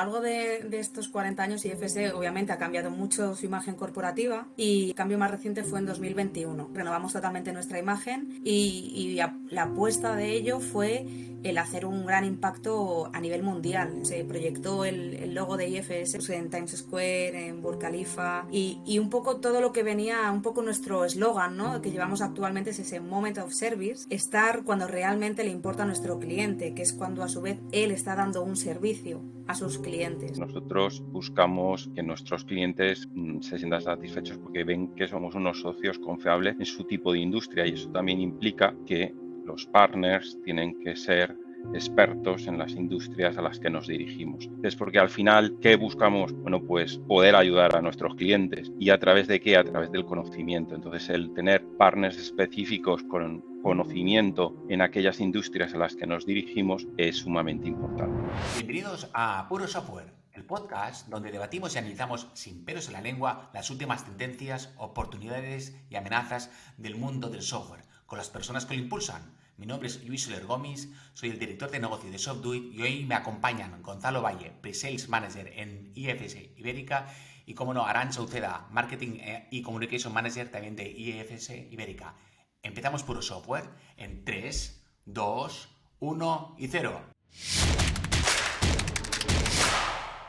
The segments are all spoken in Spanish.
largo de estos 40 años, IFS obviamente ha cambiado mucho su imagen corporativa y el cambio más reciente fue en 2021. Renovamos totalmente nuestra imagen y la apuesta de ello fue el hacer un gran impacto a nivel mundial. Se proyectó el logo de IFS en Times Square, en Burj Khalifa y un poco todo lo que venía, un poco nuestro eslogan, ¿no?, que llevamos actualmente es ese moment of service, estar cuando realmente le importa a nuestro cliente, que es cuando a su vez él está dando un servicio a sus clientes. Nosotros buscamos que nuestros clientes se sientan satisfechos porque ven que somos unos socios confiables en su tipo de industria, y eso también implica que los partners tienen que ser expertos en las industrias a las que nos dirigimos. Es porque al final, ¿qué buscamos? Bueno, pues poder ayudar a nuestros clientes. ¿Y a través de qué? A través del conocimiento. Entonces, el tener partners específicos con conocimiento en aquellas industrias a las que nos dirigimos es sumamente importante. Bienvenidos a Puro Software, el podcast donde debatimos y analizamos sin pelos en la lengua las últimas tendencias, oportunidades y amenazas del mundo del software, con las personas que lo impulsan. Mi nombre es Luis Soler Gómez, soy el director de negocio de SoftDoIt y hoy me acompañan Gonzalo Valle, Pre-Sales Manager en IFS Ibérica, y, como no, Arantxa Uceda, Marketing y Communication Manager también de IFS Ibérica. Empezamos Puro Software en 3, 2, 1 y 0.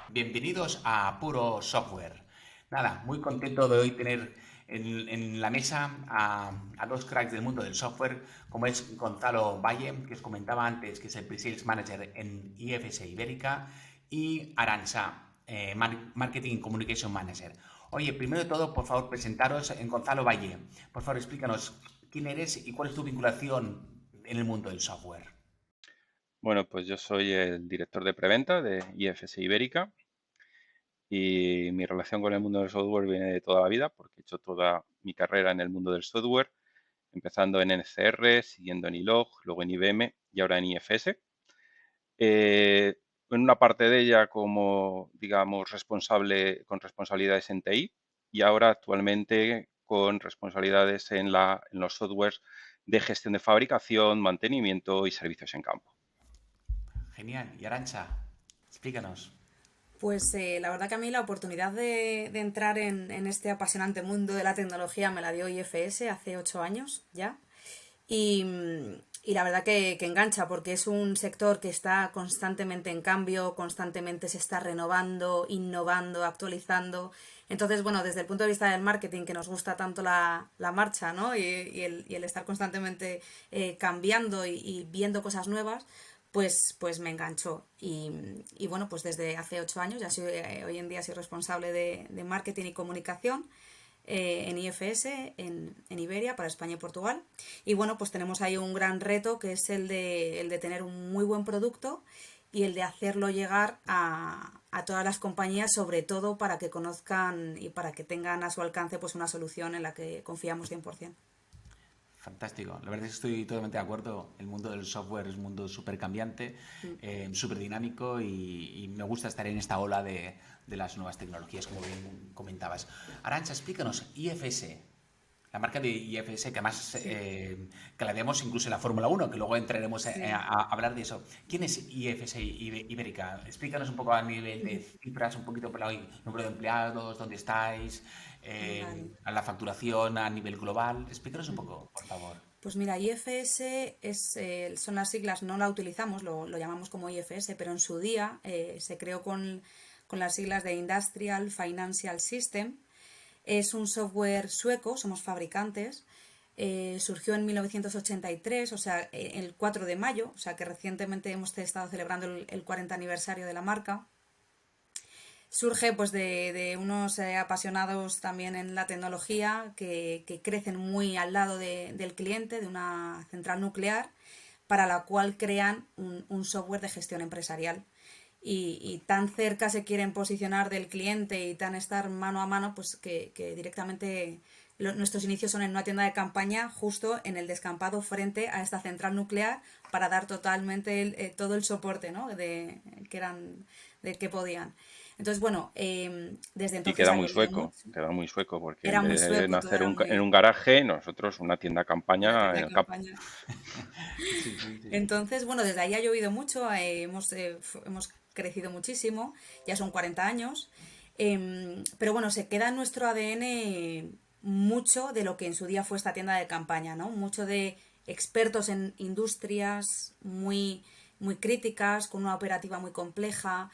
Bienvenidos a Puro Software. Nada, muy contento de hoy tener en la mesa a dos cracks del mundo del software, como es Gonzalo Valle, que os comentaba antes, que es el Pre-Sales Manager en IFS Ibérica, y Arantxa, Marketing Communication Manager. Oye, primero de todo, por favor, presentaros en Gonzalo Valle. Por favor, explícanos quién eres y cuál es tu vinculación en el mundo del software. Bueno, pues yo soy el director de preventa de IFS Ibérica y mi relación con el mundo del software viene de toda la vida porque he hecho toda mi carrera en el mundo del software, empezando en NCR, siguiendo en iLog, luego en IBM y ahora en IFS. En una parte de ella como, digamos, responsable con responsabilidades en TI y ahora actualmente con responsabilidades en los softwares de gestión de fabricación, mantenimiento y servicios en campo. Genial. Y Arantxa, explícanos. Pues la verdad que a mí la oportunidad de entrar en este apasionante mundo de la tecnología me la dio IFS hace 8 años ya. Y la verdad que engancha porque es un sector que está constantemente en cambio, constantemente se está renovando, innovando, actualizando. Entonces, bueno, desde el punto de vista del marketing, que nos gusta tanto la marcha, ¿no?, y el estar constantemente cambiando y viendo cosas nuevas, pues me enganchó. Y bueno, pues desde hace 8 años, ya soy, hoy en día soy responsable de marketing y comunicación en IFS, en Iberia, para España y Portugal. Y bueno, pues tenemos ahí un gran reto que es el de tener un muy buen producto y el de hacerlo llegar a todas las compañías, sobre todo para que conozcan y para que tengan a su alcance pues una solución en la que confiamos 100%. Fantástico. La verdad es que estoy totalmente de acuerdo. El mundo del software es un mundo súper cambiante, súper dinámico y me gusta estar en esta ola de las nuevas tecnologías, como bien comentabas. Arantxa, explícanos, IFS, la marca de IFS, que además que la vemos incluso en la Fórmula 1, que luego entraremos Sí. a hablar de eso. ¿Quién es IFS Ibérica? Explícanos un poco a nivel de cifras, un poquito por el número de empleados, dónde estáis, Vale. a la facturación a nivel global. Explícanos un poco, por favor. Pues mira, IFS son las siglas, no la utilizamos, lo llamamos como IFS, pero en su día se creó con las siglas de Industrial Financial System. Es un software sueco, somos fabricantes. Surgió en 1983, o sea, el 4 de mayo, o sea que recientemente hemos estado celebrando el 40 aniversario de la marca. Surge pues de unos apasionados también en la tecnología que crecen muy al lado del cliente, de una central nuclear, para la cual crean un software de gestión empresarial. Y tan cerca se quieren posicionar del cliente y tan estar mano a mano, pues que directamente nuestros inicios son en una tienda de campaña, justo en el descampado frente a esta central nuclear, para dar totalmente todo el soporte, ¿no?, del que podían. Entonces, bueno, desde Y entonces ha llovido mucho. queda muy sueco, porque Era en muy vez de sueco, todo nacer era en un muy... garaje, nosotros una tienda Una campaña tienda en de el campo. campaña. Sí, sí, sí. Entonces, bueno, desde ahí ha llovido mucho. Hemos crecido muchísimo, ya son 40 años, pero bueno, se queda en nuestro ADN mucho de lo que en su día fue esta tienda de campaña, ¿no? Mucho de expertos en industrias muy críticas, con una operativa muy compleja,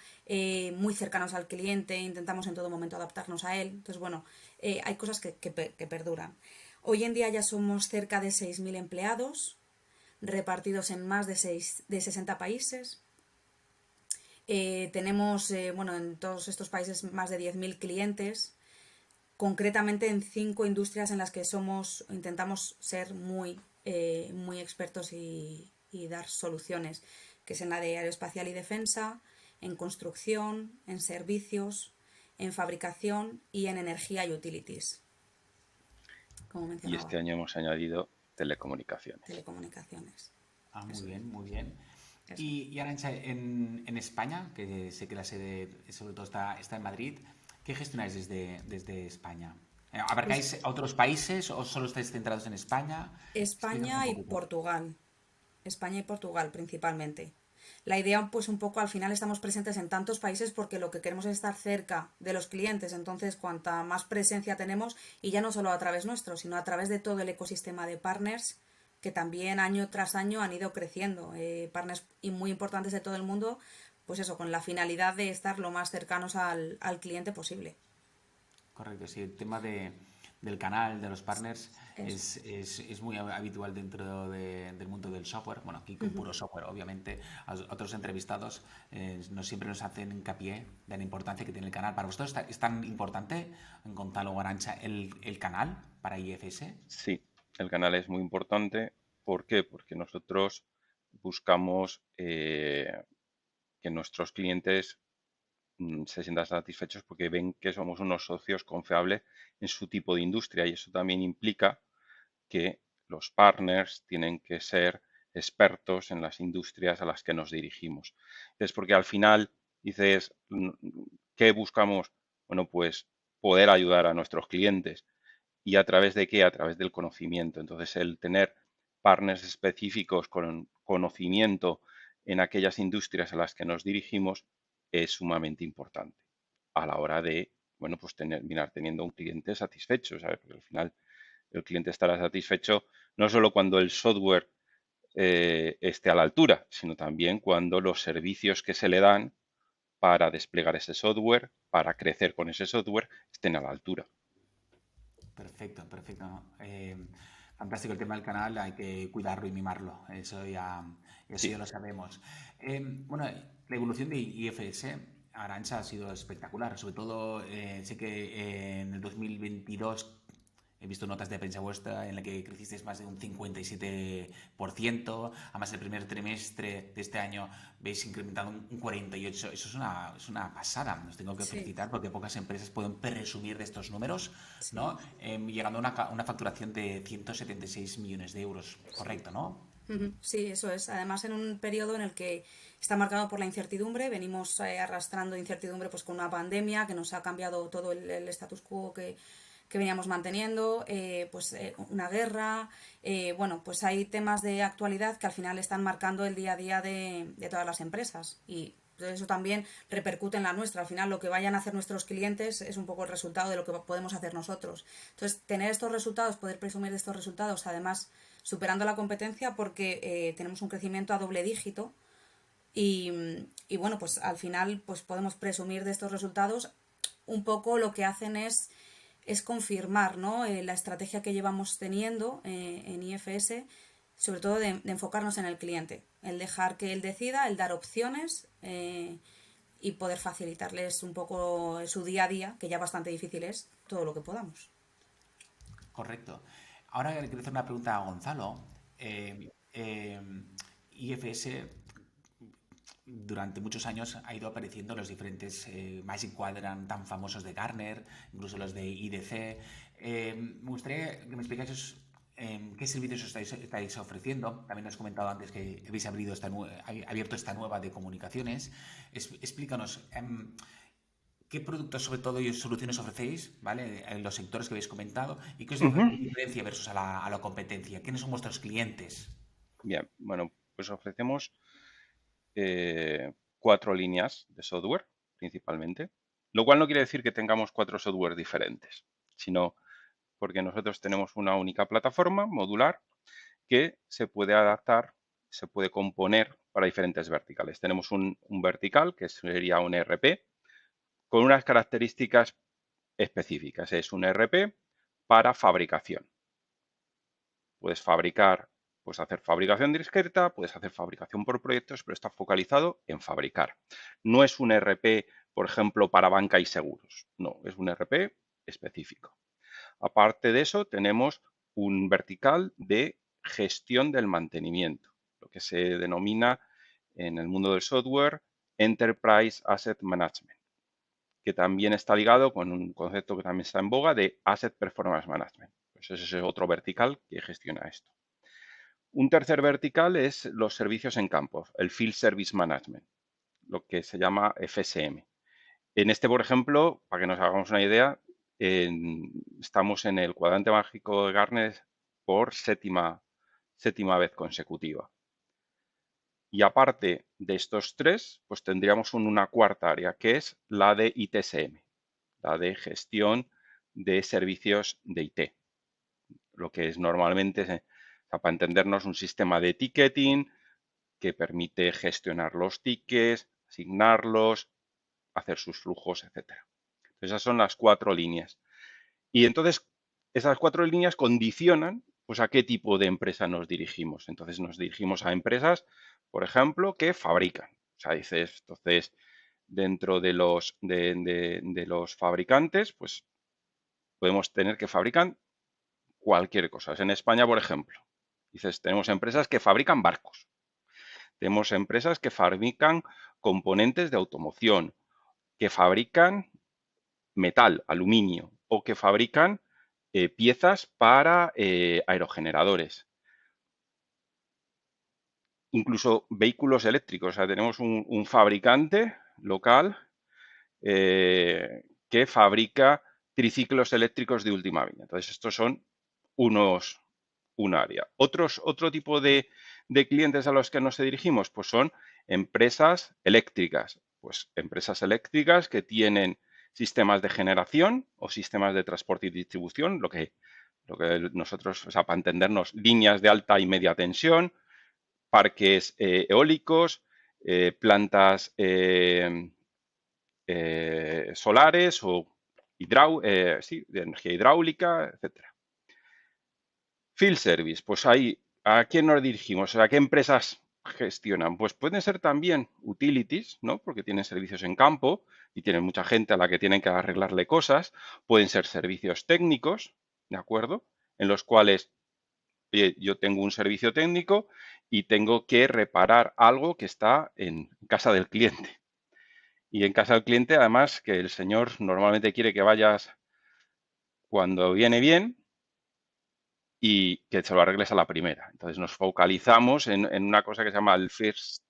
muy cercanos al cliente, intentamos en todo momento adaptarnos a él. Entonces, bueno, hay cosas que perduran. Hoy en día ya somos cerca de 6.000 empleados, repartidos en más de 60 países. Tenemos, bueno, en todos estos países más de 10.000 clientes, concretamente en 5 industrias en las que intentamos ser muy expertos y dar soluciones, que es en la de aeroespacial y defensa, en construcción, en servicios, en fabricación y en energía y utilities, como Y mencionaba. este año hemos añadido telecomunicaciones. Telecomunicaciones. Muy bien, muy bien. Eso. Y Arantxa, en España, que sé que la sede sobre todo está en Madrid, ¿qué gestionáis desde España? ¿Abarcáis Pues otros países o solo estáis centrados en España? Explícanos un España y poquito. Portugal. España y Portugal principalmente. La idea, pues un poco, al final estamos presentes en tantos países porque lo que queremos es estar cerca de los clientes. Entonces, cuanta más presencia tenemos, y ya no solo a través nuestro, sino a través de todo el ecosistema de partners que también año tras año han ido creciendo. Partners muy importantes de todo el mundo, pues eso, con la finalidad de estar lo más cercanos al cliente posible. Correcto, sí, el tema del canal, de los partners, Eso. es muy habitual dentro del mundo del software. Bueno, aquí con puro software, obviamente. Otros entrevistados no siempre nos hacen hincapié de la importancia que tiene el canal. ¿Para vosotros es tan importante, Gonzalo o Arantxa, el canal para IFS? Sí, el canal es muy importante. ¿Por qué? Porque nosotros buscamos que nuestros clientes se sientan satisfechos porque ven que somos unos socios confiables en su tipo de industria, y eso también implica que los partners tienen que ser expertos en las industrias a las que nos dirigimos. Es porque al final dices, ¿qué buscamos? Bueno, pues poder ayudar a nuestros clientes. ¿Y a través de qué? A través del conocimiento. Entonces, el tener partners específicos con conocimiento en aquellas industrias a las que nos dirigimos es sumamente importante a la hora de, bueno, pues terminar teniendo un cliente satisfecho, ¿sabes? Porque al final el cliente estará satisfecho no solo cuando el software esté a la altura, sino también cuando los servicios que se le dan para desplegar ese software, para crecer con ese software, estén a la altura. Perfecto, perfecto. Fantástico el tema del canal, hay que cuidarlo y mimarlo, eso Sí, ya lo sabemos. Bueno, la evolución de IFS, Arantxa, ha sido espectacular, sobre todo sé que en el 2022 he visto notas de prensa vuestra en la que crecisteis más de un 57%. Además, el primer trimestre de este año veis incrementado un 48%. Eso es una pasada. Os tengo que Sí, felicitar porque pocas empresas pueden presumir de estos números, sí. ¿no? Llegando a una facturación de 176 millones de euros. Sí. Correcto, ¿no? Sí, eso es. Además, en un periodo en el que está marcado por la incertidumbre, venimos arrastrando incertidumbre pues con una pandemia que nos ha cambiado todo el status quo que veníamos manteniendo, una guerra, bueno, pues hay temas de actualidad que al final están marcando el día a día de todas las empresas, y eso también repercute en la nuestra. Al final lo que vayan a hacer nuestros clientes es un poco el resultado de lo que podemos hacer nosotros. Entonces, tener estos resultados, poder presumir de estos resultados, además superando la competencia, porque tenemos un crecimiento a doble dígito, y bueno, pues al final pues podemos presumir de estos resultados. Un poco lo que hacen es confirmar, ¿no? La estrategia que llevamos teniendo en IFS, sobre todo de enfocarnos en el cliente, el dejar que él decida, el dar opciones, y poder facilitarles un poco su día a día, que ya bastante difícil es, todo lo que podamos. Correcto. Ahora le quiero hacer una pregunta a Gonzalo. IFS durante muchos años ha ido apareciendo en los diferentes Magic Quadrant tan famosos de Gartner, incluso los de IDC. Me gustaría que me explicáis qué servicios estáis ofreciendo. También has comentado antes que habéis abierto esta nueva de comunicaciones. Explícanos. ¿Qué productos, sobre todo, y soluciones ofrecéis, ¿vale? En los sectores que habéis comentado, y qué os diferencia versus a la competencia? ¿Quiénes son vuestros clientes? bien, bueno, pues ofrecemos 4 líneas de software principalmente, lo cual no quiere decir que tengamos 4 software diferentes, sino porque nosotros tenemos una única plataforma modular que se puede adaptar, se puede componer para diferentes verticales. Tenemos un vertical que sería un ERP con unas características específicas. Es un ERP para fabricación. Puedes fabricar, puedes hacer fabricación discreta, puedes hacer fabricación por proyectos, pero está focalizado en fabricar. No es un ERP, por ejemplo, para banca y seguros. No, es un ERP específico. Aparte de eso, tenemos un vertical de gestión del mantenimiento, lo que se denomina en el mundo del software Enterprise Asset Management, que también está ligado con un concepto que también está en boga de Asset Performance Management. Pues ese es otro vertical que gestiona esto. Un tercer vertical es los servicios en campo, el Field Service Management, lo que se llama FSM. En este, por ejemplo, para que nos hagamos una idea, estamos en el cuadrante mágico de Gartner por séptima vez consecutiva. Y aparte de estos tres, pues tendríamos una cuarta área, que es la de ITSM, la de gestión de servicios de IT. Lo que es normalmente, para entendernos, un sistema de ticketing que permite gestionar los tickets, asignarlos, hacer sus flujos, etcétera. Esas son las 4 líneas. Y entonces, esas 4 líneas condicionan pues, a qué tipo de empresa nos dirigimos. Entonces, nos dirigimos a empresas, por ejemplo, que fabrican. O sea, dices, entonces, dentro de los fabricantes, pues podemos tener que fabrican cualquier cosa. En España, por ejemplo, dices, tenemos empresas que fabrican barcos. Tenemos empresas que fabrican componentes de automoción, que fabrican metal, aluminio, o que fabrican piezas para aerogeneradores. Incluso vehículos eléctricos. O sea, tenemos un fabricante local que fabrica triciclos eléctricos de última línea. Entonces, estos son un área. Otro tipo de clientes a los que nos dirigimos, pues son empresas eléctricas. Pues empresas eléctricas que tienen sistemas de generación o sistemas de transporte y distribución, lo que nosotros, o sea, para entendernos, líneas de alta y media tensión, parques eólicos, plantas solares o de energía hidráulica, etcétera. Field Service, pues ahí, ¿a quién nos dirigimos? ¿A qué empresas gestionan? Pues pueden ser también utilities, ¿no? Porque tienen servicios en campo y tienen mucha gente a la que tienen que arreglarle cosas. Pueden ser servicios técnicos, ¿de acuerdo? En los cuales yo tengo un servicio técnico y tengo que reparar algo que está en casa del cliente. Y en casa del cliente, además, que el señor normalmente quiere que vayas cuando viene bien y que se lo arregles a la primera. Entonces nos focalizamos en una cosa que se llama el First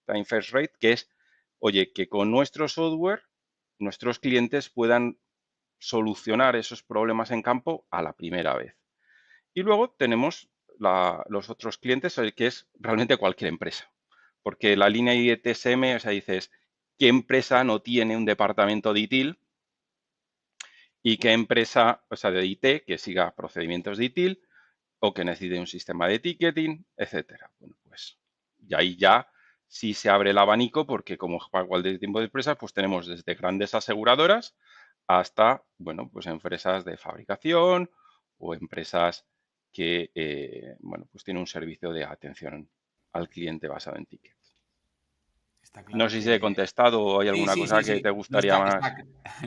Time First Rate, que es, oye, que con nuestro software nuestros clientes puedan solucionar esos problemas en campo a la primera vez. Y luego tenemos los otros clientes, que es realmente cualquier empresa. Porque la línea ITSM, o sea, dices, ¿qué empresa no tiene un departamento de ITIL? Y qué empresa, o sea, de IT, que siga procedimientos de ITIL o que necesite un sistema de ticketing, etcétera. Bueno, pues, y ahí ya sí se abre el abanico porque como para cualquier tipo de empresas, pues tenemos desde grandes aseguradoras hasta, bueno, pues empresas de fabricación o empresas que, bueno, pues tienen un servicio de atención al cliente basado en tickets. Está No claro sé si te he que... contestado o hay alguna cosa que te No gustaría más.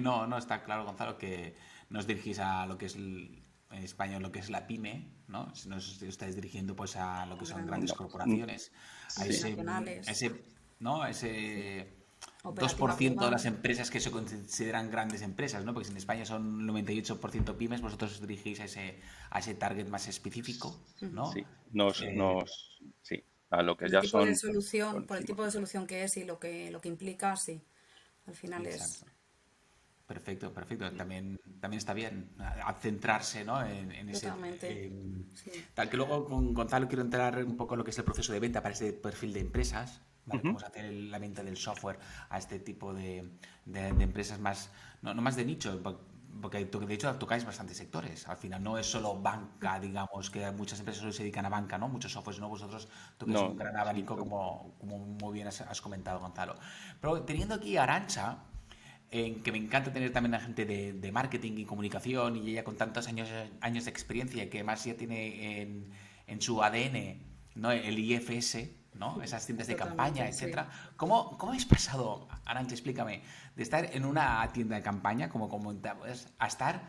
no, está claro, Gonzalo, que nos dirigís a lo que es en español, lo que es la pyme, ¿no? Si nos estáis dirigiendo pues a lo que son grandes No, corporaciones, a sí, Multinacionales, ¿no? Ese operativa 2% de las global. empresas que se consideran grandes empresas, ¿no? Porque si en España son 98% pymes, vosotros os dirigís a ese target más específico, ¿no? sí, sí, a lo que Por el ya tipo de son solución, por el conocimos. tipo de solución que es y lo que implica, sí. Al final es Exacto. Perfecto, perfecto. También está bien centrarse, ¿no? en ese... totalmente. Sí. Tal que luego con Gonzalo quiero entrar un poco en lo que es el proceso de venta para ese perfil de empresas, ¿vale? Ujú. Cómo se hace la venta del software a este tipo de empresas más, no más de nicho, porque de hecho tocáis bastantes sectores. Al final no es solo banca, digamos, que muchas empresas solo se dedican a banca, ¿no? Muchos softwares, ¿no? Vosotros tocáis No, un gran sí, abanico, como muy bien has comentado, Gonzalo. Pero teniendo aquí a Arantxa, en que me encanta tener también a gente de marketing y comunicación y ella con tantos años de experiencia que además ya tiene en su ADN, ¿no? El IFS, ¿no? Esas tiendas de campaña, Totalmente, sí. etcétera. ¿Cómo habéis pasado, Arantxa, explícame, de estar en una tienda de campaña, como comentabas, a estar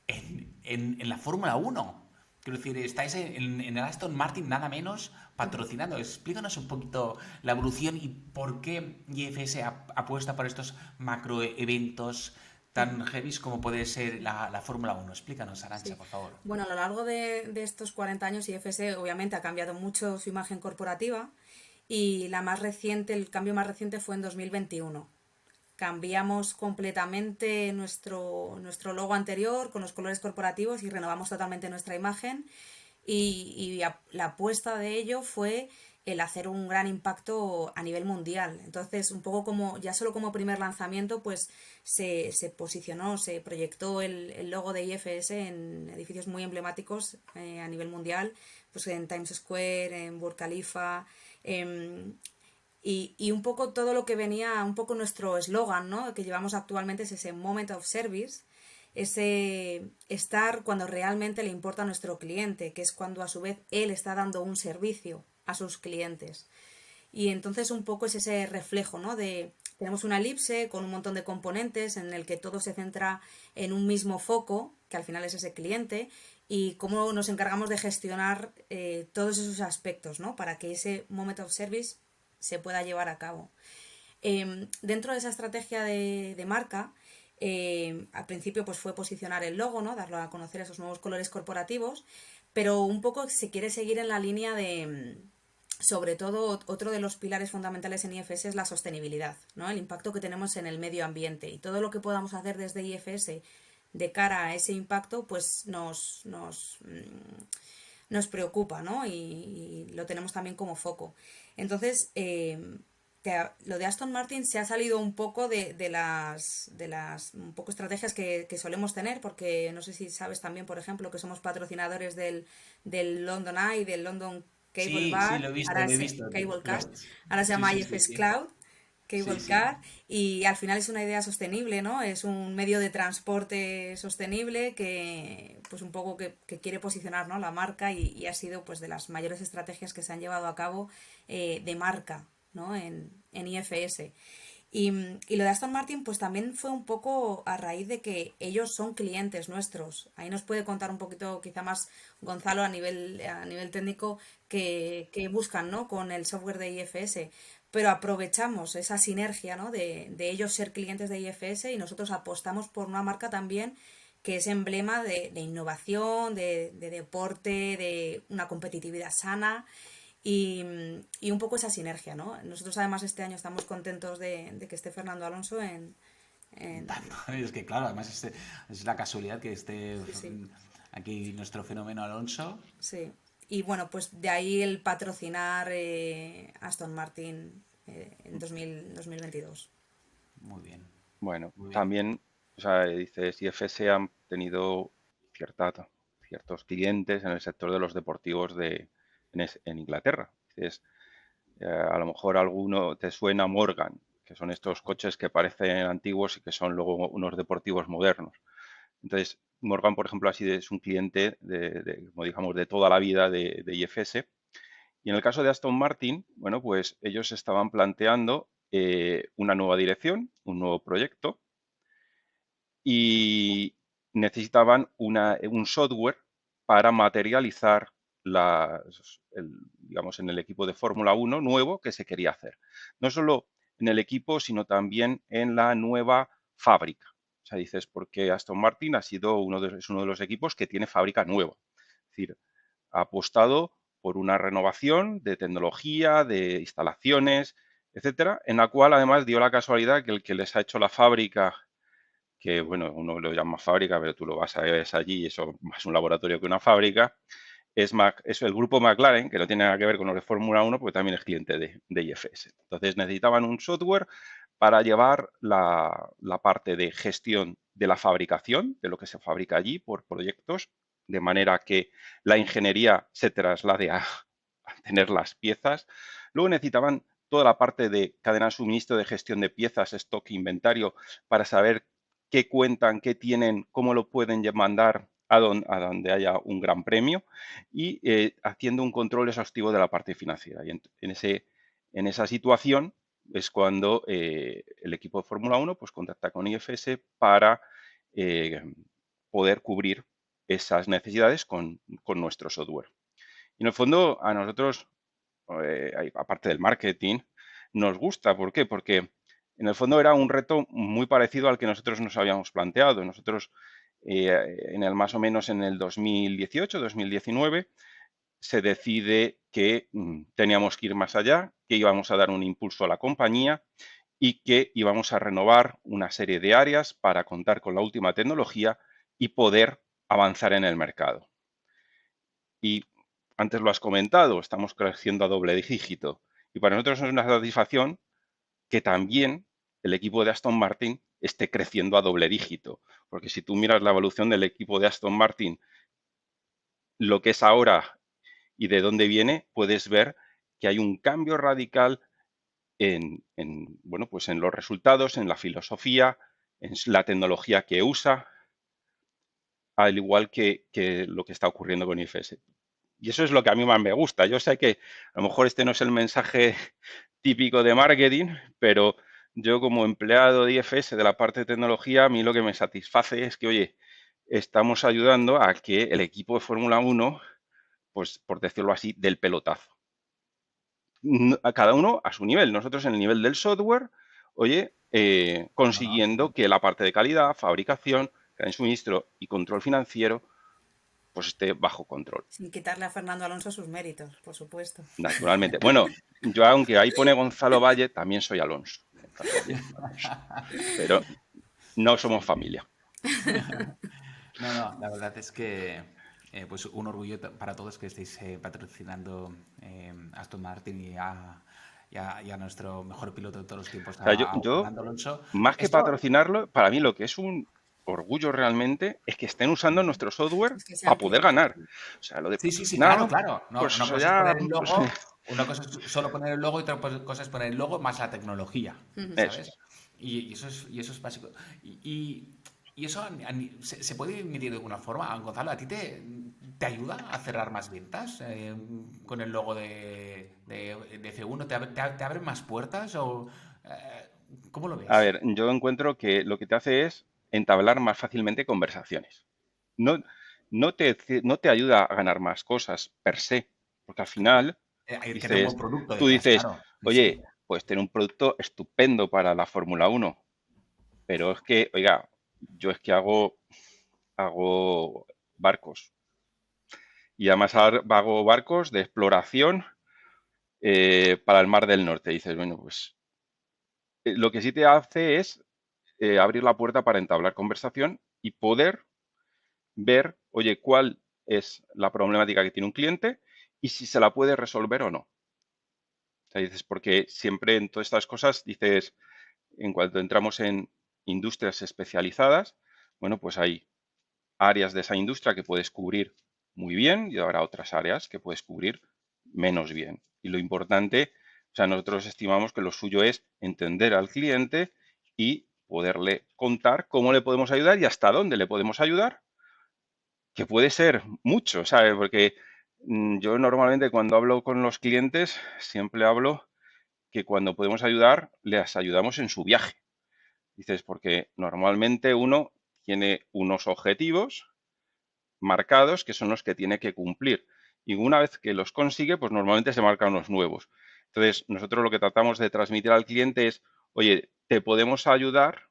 en la Fórmula 1? Quiero decir, estáis en el Aston Martin nada menos patrocinando. Explícanos un poquito la evolución y por qué IFS apuesta por estos macroeventos tan heavy como puede ser la Fórmula 1. Explícanos, Arantxa, Sí. por favor. Bueno, a lo largo de estos 40 años, IFS obviamente ha cambiado mucho su imagen corporativa y el cambio más reciente fue en 2021. Cambiamos completamente nuestro logo anterior con los colores corporativos y renovamos totalmente nuestra imagen la apuesta de ello fue el hacer un gran impacto a nivel mundial. Entonces, un poco como, ya solo como primer lanzamiento, pues se posicionó, se proyectó el logo de IFS en edificios muy emblemáticos a nivel mundial, pues en Times Square, en Burj Khalifa, y un poco todo lo que venía, un poco nuestro eslogan, ¿no? Que llevamos actualmente es ese Moment of Service, ese estar cuando realmente le importa a nuestro cliente, que es cuando a su vez él está dando un servicio a sus clientes. Y entonces un poco es ese reflejo, ¿no? Tenemos una elipse con un montón de componentes en el que todo se centra en un mismo foco, que al final es ese cliente, y cómo nos encargamos de gestionar todos esos aspectos, ¿no? Para que ese Moment of Service se pueda llevar a cabo. Dentro de esa estrategia de marca, al principio pues fue posicionar el logo, ¿no? Darlo a conocer esos nuevos colores corporativos, pero un poco se quiere seguir en la línea de, sobre todo, otro de los pilares fundamentales en IFS es la sostenibilidad, ¿no? El impacto que tenemos en el medio ambiente y todo lo que podamos hacer desde IFS de cara a ese impacto, pues nos preocupa, ¿no? Y lo tenemos también como foco. Entonces, lo de Aston Martin se ha salido un poco de las un poco estrategias que solemos tener, porque no sé si sabes también, por ejemplo, que somos patrocinadores del London Eye, del London Cable Sí, sí, Bar, lo he visto. Cable Car, ahora se Sí, llama sí, sí, IFS sí. Cloud, Sí, Cable sí. Car, y al final es una idea sostenible, ¿no? Es un medio de transporte sostenible que, pues un poco que quiere posicionar, ¿no? La marca y ha sido, pues, de las mayores estrategias que se han llevado a cabo de marca, ¿no? En IFS. Y lo de Aston Martin, pues también fue un poco a raíz de que ellos son clientes nuestros. Ahí nos puede contar un poquito, quizá más Gonzalo, a nivel técnico, que buscan, ¿no? Con el software de IFS. Pero aprovechamos esa sinergia, ¿no? De ellos ser clientes de IFS y nosotros apostamos por una marca también que es emblema de innovación, de deporte, de una competitividad sana y, y un poco esa sinergia, ¿no? Nosotros además este año estamos contentos de que esté Fernando Alonso Tanto. Es que claro, además es la casualidad que esté sí, sí, aquí nuestro fenómeno Alonso. sí. Y bueno, pues de ahí el patrocinar Aston Martin en 2022. Muy bien, Bueno, muy bien. también, o sea, dices, IFS han tenido ciertos clientes en el sector de los deportivos en Inglaterra. Dices, a lo mejor alguno te suena Morgan, que son estos coches que parecen antiguos y que son luego unos deportivos modernos. Entonces, Morgan, por ejemplo, es un cliente como digamos, de toda la vida de IFS. Y en el caso de Aston Martin, bueno, pues ellos estaban planteando una nueva dirección, un nuevo proyecto, y necesitaban un software para materializar digamos, en el equipo de Fórmula 1 nuevo que se quería hacer. No solo en el equipo, sino también en la nueva fábrica. O sea, dices, porque Aston Martin es uno de los equipos que tiene fábrica nueva. Es decir, ha apostado por una renovación de tecnología, de instalaciones, etcétera, en la cual además dio la casualidad que el que les ha hecho la fábrica, que bueno, uno lo llama fábrica, pero tú lo vas a ver allí y eso es más un laboratorio que una fábrica, es el grupo McLaren, que no tiene nada que ver con los de Fórmula 1, porque también es cliente de IFS. Entonces necesitaban un software para llevar la parte de gestión de la fabricación, de lo que se fabrica allí por proyectos, de manera que la ingeniería se traslade a tener las piezas. Luego necesitaban toda la parte de cadena de suministro, de gestión de piezas, stock, inventario, para saber qué cuentan, qué tienen, cómo lo pueden mandar a donde haya un gran premio y haciendo un control exhaustivo de la parte financiera. Y en esa situación es cuando el equipo de Fórmula 1 pues, contacta con IFS para poder cubrir esas necesidades con nuestro software. Y en el fondo, a nosotros, aparte del marketing, nos gusta. ¿Por qué? Porque en el fondo era un reto muy parecido al que nosotros nos habíamos planteado. Nosotros, más o menos en el 2018, 2019, se decide que teníamos que ir más allá, que íbamos a dar un impulso a la compañía y que íbamos a renovar una serie de áreas para contar con la última tecnología y poder avanzar en el mercado. Y antes lo has comentado, estamos creciendo a doble dígito. Y para nosotros es una satisfacción que también el equipo de Aston Martin esté creciendo a doble dígito. Porque si tú miras la evolución del equipo de Aston Martin, lo que es ahora y de dónde viene, puedes ver que hay un cambio radical bueno, pues en los resultados, en la filosofía, en la tecnología que usa, al igual que lo que está ocurriendo con IFS. Y eso es lo que a mí más me gusta. Yo sé que a lo mejor este no es el mensaje típico de marketing, pero yo como empleado de IFS de la parte de tecnología, a mí lo que me satisface es que, oye, estamos ayudando a que el equipo de Fórmula 1, pues por decirlo así, del pelotazo. A cada uno a su nivel. Nosotros en el nivel del software, oye, consiguiendo que la parte de calidad, fabricación, cadena de suministro y control financiero, pues esté bajo control. Sin quitarle a Fernando Alonso sus méritos, por supuesto. Naturalmente. Bueno, yo aunque ahí pone Gonzalo Valle, también soy Alonso. Pero no somos familia. No, la verdad es que pues un orgullo para todos que estéis patrocinando Aston Martin y a nuestro mejor piloto de todos los tiempos, O sea, a yo, Fernando Alonso. más que Esto, patrocinarlo, para mí lo que es un orgullo realmente es que estén usando nuestro software Es que para sean poder clientes. ganar. O sea, lo de sí, claro, patrocinado, claro. No, pues una eso cosa es ya, poner el pues, logo, una cosa es solo poner el logo y otra cosa es poner el logo más la tecnología, eso ¿sabes? es. Y eso es básico. Y eso se puede medir de alguna forma. Gonzalo, ¿a ti te ayuda a cerrar más ventas con el logo de F1? ¿Te abre más puertas? ¿Cómo lo A ves? ver, yo encuentro que lo que te hace es entablar más fácilmente conversaciones. No, no te ayuda a ganar más cosas per se, porque al final Hay que tener un buen dices, producto tú detrás, dices, claro. Sí, sí. oye, pues tener un producto estupendo para la Fórmula 1, pero es que, oiga, yo es que hago barcos y además hago barcos de exploración para el Mar del Norte. Y dices, bueno, pues lo que sí te hace es abrir la puerta para entablar conversación y poder ver, oye, cuál es la problemática que tiene un cliente y si se la puede resolver o no. O sea, dices, porque siempre en todas estas cosas dices, en cuanto entramos en industrias especializadas, bueno, pues hay áreas de esa industria que puedes cubrir muy bien y habrá otras áreas que puedes cubrir menos bien. Y lo importante, o sea, nosotros estimamos que lo suyo es entender al cliente y poderle contar cómo le podemos ayudar y hasta dónde le podemos ayudar, que puede ser mucho, ¿sabes? Porque yo normalmente cuando hablo con los clientes siempre hablo que cuando podemos ayudar, les ayudamos en su viaje. Dices, porque normalmente uno tiene unos objetivos marcados que son los que tiene que cumplir. Y una vez que los consigue, pues normalmente se marcan unos nuevos. Entonces, nosotros lo que tratamos de transmitir al cliente es, oye, te podemos ayudar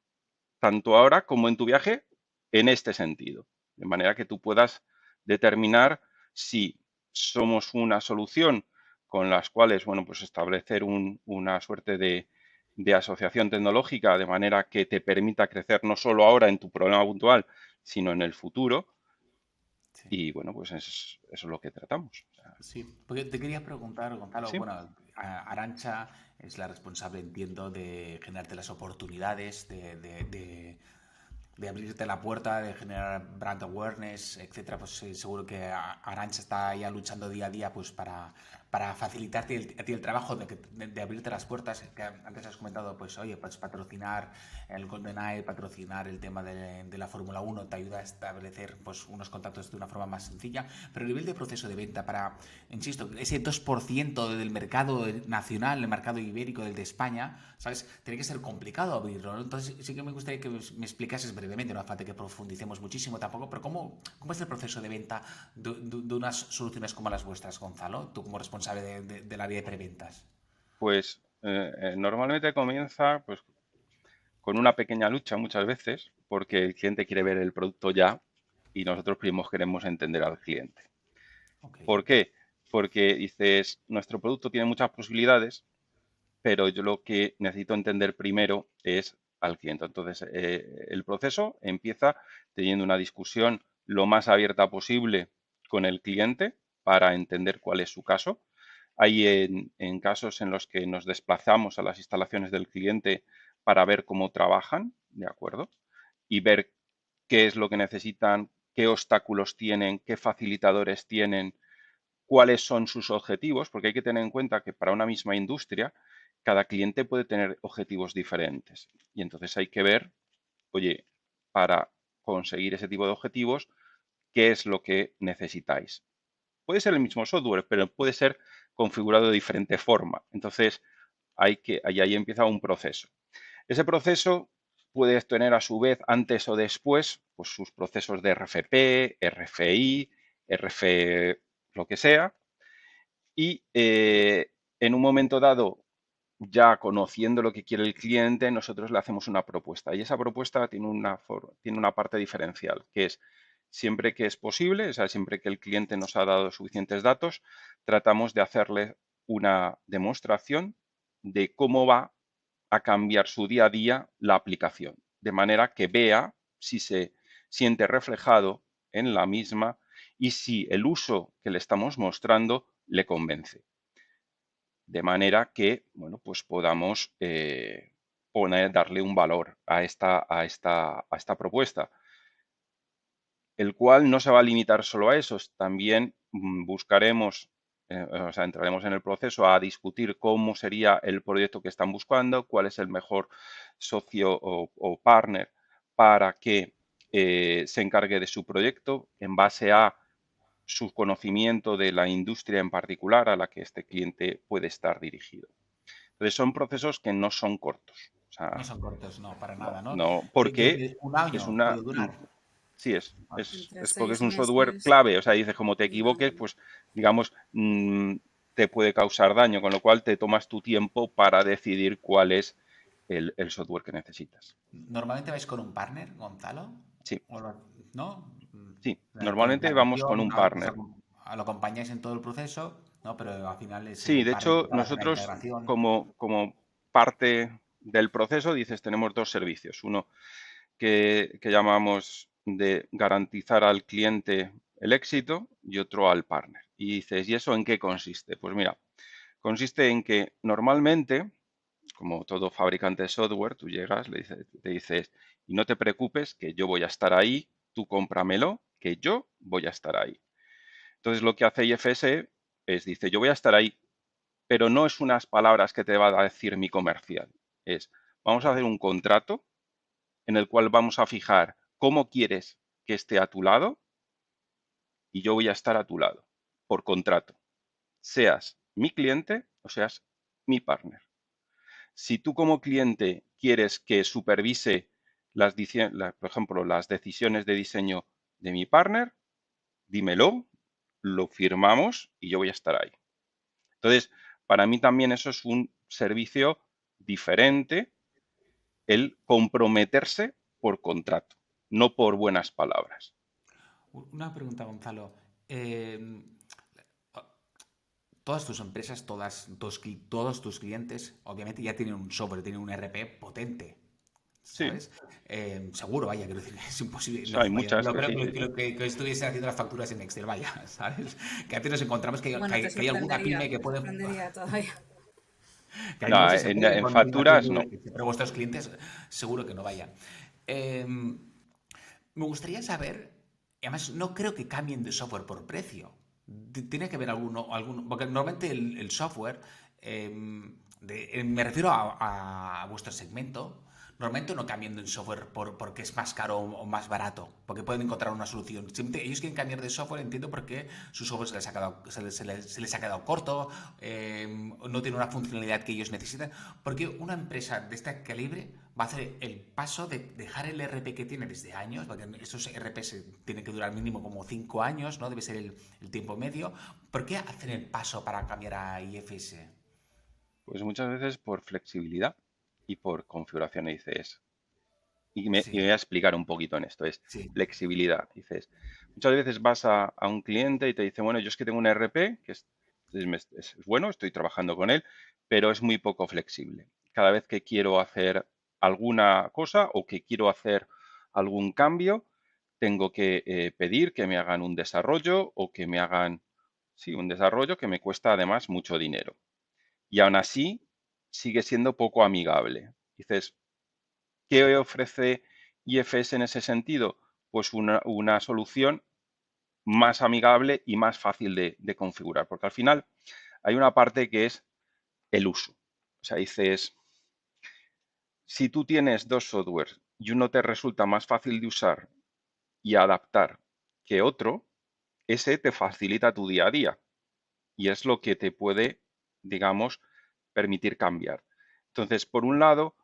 tanto ahora como en tu viaje en este sentido. De manera que tú puedas determinar si somos una solución con las cuales, bueno, pues establecer una suerte de asociación tecnológica de manera que te permita crecer no solo ahora en tu problema puntual, sino en el futuro, Sí. Y bueno, pues eso es lo que tratamos. O sea, Sí, porque te quería preguntar, Gonzalo, sí, bueno, Arantxa es la responsable, entiendo, de generarte las oportunidades, de abrirte la puerta, de generar brand awareness, etcétera. Pues seguro que Arantxa está ya luchando día a día pues para facilitarte a ti el trabajo de abrirte las puertas. Que antes has comentado, pues oye, pues patrocinar el GoldenEye, patrocinar el tema de la Fórmula 1 te ayuda a establecer pues unos contactos de una forma más sencilla, pero a nivel de proceso de venta para, insisto, ese 2% del mercado nacional, el mercado ibérico, del de España, ¿sabes? Tiene que ser complicado abrirlo, ¿no? Entonces sí que me gustaría que me explicases brevemente, no hace falta que profundicemos muchísimo tampoco, pero ¿cómo es el proceso de venta de unas soluciones como las vuestras, Gonzalo? Tú como responsable del área de preventas. pues normalmente comienza pues con una pequeña lucha muchas veces, porque el cliente quiere ver el producto ya y nosotros primero queremos entender al cliente. Ok. ¿Por qué? Porque dices, nuestro producto tiene muchas posibilidades, pero yo lo que necesito entender primero es al cliente. Entonces, el proceso empieza teniendo una discusión lo más abierta posible con el cliente para entender cuál es su caso. Hay en casos en los que nos desplazamos a las instalaciones del cliente para ver cómo trabajan, ¿de acuerdo? Y ver qué es lo que necesitan, qué obstáculos tienen, qué facilitadores tienen, cuáles son sus objetivos, porque hay que tener en cuenta que para una misma industria, cada cliente puede tener objetivos diferentes. Y entonces hay que ver, oye, para conseguir ese tipo de objetivos, ¿qué es lo que necesitáis? Puede ser el mismo software, pero puede ser configurado de diferente forma. Entonces, ahí empieza un proceso. Ese proceso puede tener a su vez, antes o después, pues sus procesos de RFP, RFI, RF lo que sea, y en un momento dado, ya conociendo lo que quiere el cliente, nosotros le hacemos una propuesta. Y esa propuesta tiene una parte diferencial, que es siempre que es posible, o sea, siempre que el cliente nos ha dado suficientes datos, tratamos de hacerle una demostración de cómo va a cambiar su día a día la aplicación, de manera que vea si se siente reflejado en la misma y si el uso que le estamos mostrando le convence. De manera que, bueno, pues podamos darle un valor a esta propuesta, el cual no se va a limitar solo a eso, también buscaremos, o sea, entraremos en el proceso a discutir cómo sería el proyecto que están buscando, cuál es el mejor socio o partner para que se encargue de su proyecto en base a su conocimiento de la industria en particular a la que este cliente puede estar dirigido. Entonces son procesos que no son cortos. O No sea, son cortos, no, para no, nada, ¿no? no, Que porque un es año una, puede durar. sí, Entre es porque es seis un software meses clave. O sea, dices, como te y un equivoques, año. pues digamos, te puede causar daño, con lo cual te tomas tu tiempo para decidir cuál es el software que necesitas. ¿Normalmente vais con un partner, Gonzalo? Sí, ¿No? sí. Tiene Normalmente vamos con implantación, un partner. lo acompañáis en todo el proceso, ¿no? Pero al final es Sí, el de partner hecho, que va a hacer la nosotros integración. como parte del proceso, dices, tenemos dos servicios. Uno que llamamos de garantizar al cliente el éxito y otro al partner. Y dices, ¿y eso en qué consiste? Pues mira, consiste en que normalmente, como todo fabricante de software, tú llegas, te dices, y no te preocupes, que yo voy a estar ahí, tú cómpramelo, que yo voy a estar ahí. Entonces lo que hace IFS es, dice, yo voy a estar ahí, pero no es unas palabras que te va a decir mi comercial. Es, vamos a hacer un contrato en el cual vamos a fijar cómo quieres que esté a tu lado y yo voy a estar a tu lado por contrato, seas mi cliente o seas mi partner. Si tú como cliente quieres que supervise por ejemplo, las decisiones de diseño de mi partner, dímelo, lo firmamos y yo voy a estar ahí. Entonces, para mí también eso es un servicio diferente, el comprometerse por contrato, no por buenas palabras. Una pregunta, Gonzalo. Eh, Todas tus empresas, todos tus clientes, obviamente ya tienen un software, tienen un RP potente. Sí, ¿sabes? Seguro, vaya, quiero decir, es imposible. eso No, hay vaya, muchas no que creo sí, sí, sí. que estuviesen haciendo las facturas en Excel, vaya, ¿sabes? Que a veces nos encontramos Bueno, que hay alguna pyme que te puede, sorprendería todavía. que hay No, muchas empresas que en pueden invertir facturas dinero, no. pero vuestros clientes seguro que no vayan. Em, Me gustaría saber, y además no creo que cambien de software por precio. Tiene que haber porque normalmente el software, me refiero a vuestro segmento, normalmente no cambian de software porque es más caro o más barato, porque pueden encontrar una solución. Simplemente ellos quieren cambiar de software, entiendo porque su software se les ha quedado corto, no tiene una funcionalidad que ellos necesitan, porque una empresa de este calibre va a hacer el paso de dejar el RP que tiene desde años, porque estos RPs tienen que durar mínimo como 5 años, ¿no? Debe ser el tiempo medio. ¿Por qué hacen el paso para cambiar a IFS? Pues muchas veces por flexibilidad y por configuración, dices. Y me Sí, voy a explicar un poquito en esto, es sí, flexibilidad. Dices, muchas veces vas a un cliente y te dice, bueno, yo es que tengo un RP que es bueno, estoy trabajando con él, pero es muy poco flexible. Cada vez que quiero hacer alguna cosa o que quiero hacer algún cambio, tengo que pedir que me hagan un desarrollo o que me hagan, sí, un desarrollo que me cuesta además mucho dinero. Y aún así sigue siendo poco amigable. Dices, ¿qué ofrece IFS en ese sentido? Pues una solución más amigable y más fácil de configurar, porque al final hay una parte que es el uso. O sea, dices, si tú tienes dos softwares y uno te resulta más fácil de usar y adaptar que otro, ese te facilita tu día a día y es lo que te puede, digamos, permitir cambiar. Entonces, por un lado,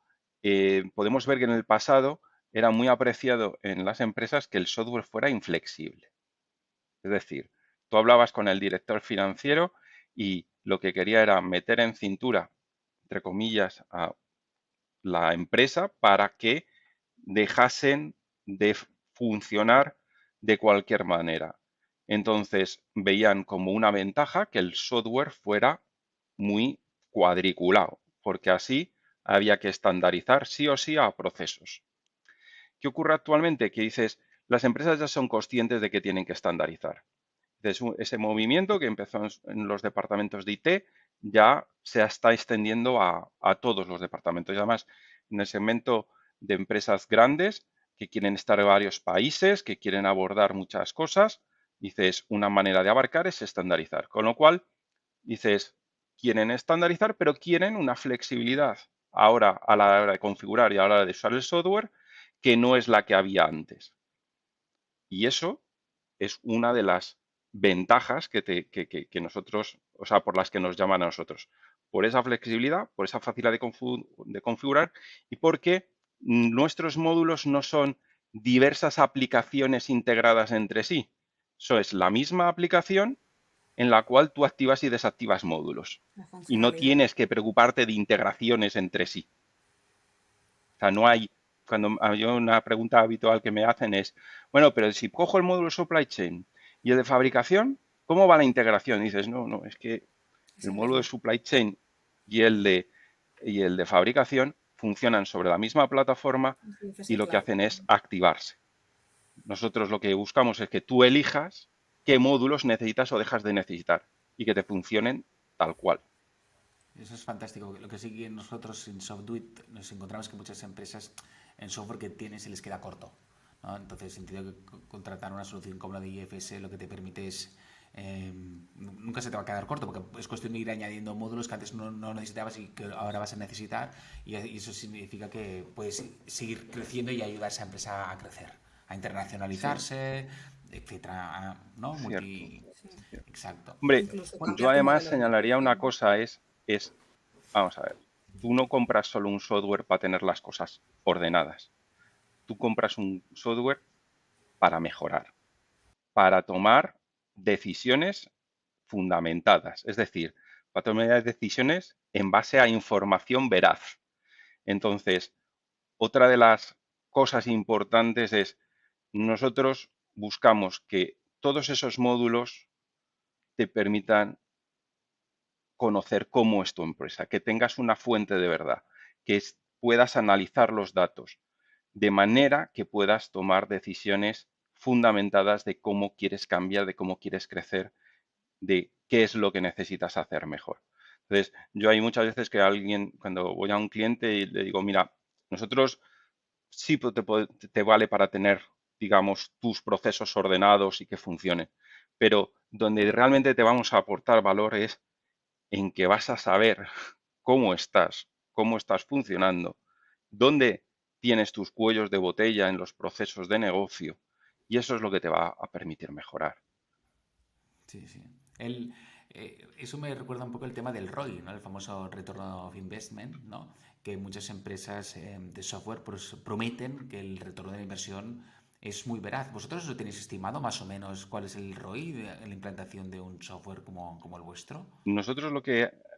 podemos ver que en el pasado era muy apreciado en las empresas que el software fuera inflexible. Es decir, tú hablabas con el director financiero y lo que quería era meter en cintura, entre comillas, a la empresa para que dejasen de funcionar de cualquier manera. Entonces veían como una ventaja que el software fuera muy cuadriculado, porque así había que estandarizar sí o sí a procesos. ¿Qué ocurre actualmente? Que dices, las empresas ya son conscientes de que tienen que estandarizar. Entonces, ese movimiento que empezó en los departamentos de IT ya se está extendiendo a todos los departamentos. Y además, en el segmento de empresas grandes que quieren estar en varios países, que quieren abordar muchas cosas, dices, una manera de abarcar es estandarizar. Con lo cual, dices, quieren estandarizar, pero quieren una flexibilidad ahora a la hora de configurar y a la hora de usar el software que no es la que había antes. Y eso es una de las ventajas que nosotros, o sea, por las que nos llaman a nosotros. Por esa flexibilidad, por esa facilidad de configurar y porque nuestros módulos no son diversas aplicaciones integradas entre sí. Eso es la misma aplicación en la cual tú activas y desactivas módulos. La Y no funcionalidad. tienes que preocuparte de integraciones entre sí. O sea, no hay, cuando yo una pregunta habitual que me hacen es, bueno, pero si cojo el módulo supply chain y el de fabricación, ¿cómo va la integración? Y dices, no, no, es que Es el el módulo de mismo. supply chain y el de fabricación funcionan sobre la misma plataforma Es y IFS lo que Cloud. hacen es activarse. Nosotros lo que buscamos es que tú elijas qué módulos necesitas o dejas de necesitar y que te funcionen tal cual. eso es fantástico. Lo que sí que nosotros en SoftDuit nos encontramos que muchas empresas en software que tienen se les queda corto, ¿no? Entonces, entiendo que contratar una solución como la de IFS lo que te permite es nunca se te va a quedar corto porque es cuestión de ir añadiendo módulos que antes no necesitabas y que ahora vas a necesitar y eso significa que puedes seguir creciendo y ayudar a esa empresa a crecer, a Sí, internacionalizarse, etcétera, ¿no? cierto, Sí. cierto. Exacto. Hombre, Incluso Bueno, yo cambiar tu además modelo de señalaría una negocio. cosa, vamos a ver, tú no compras solo un software para tener las cosas ordenadas. Tú compras un software para mejorar, para tomar decisiones fundamentadas, es decir, para tomar decisiones en base a información veraz. Entonces, otra de las cosas importantes es nosotros buscamos que todos esos módulos te permitan conocer cómo es tu empresa, que tengas una fuente de verdad, que puedas analizar los datos. de manera que puedas tomar decisiones fundamentadas de cómo quieres cambiar, de cómo quieres crecer, de qué es lo que necesitas hacer mejor. Entonces, yo hay muchas veces que cuando voy a un cliente y le digo, mira, nosotros sí te vale para tener, digamos, tus procesos ordenados y que funcionen, pero donde realmente te vamos a aportar valor es en que vas a saber cómo estás funcionando, dónde tienes tus cuellos de botella en los procesos de negocio, y eso es lo que te va a permitir mejorar. Sí, sí. Eso me recuerda un poco el tema del ROI, ¿no? El famoso Return of Investment, ¿no? Que muchas empresas de software pues, prometen que el retorno de la inversión es muy veraz. ¿Vosotros lo tenéis estimado más o menos cuál es el ROI en la implantación de un software como el vuestro? Nosotros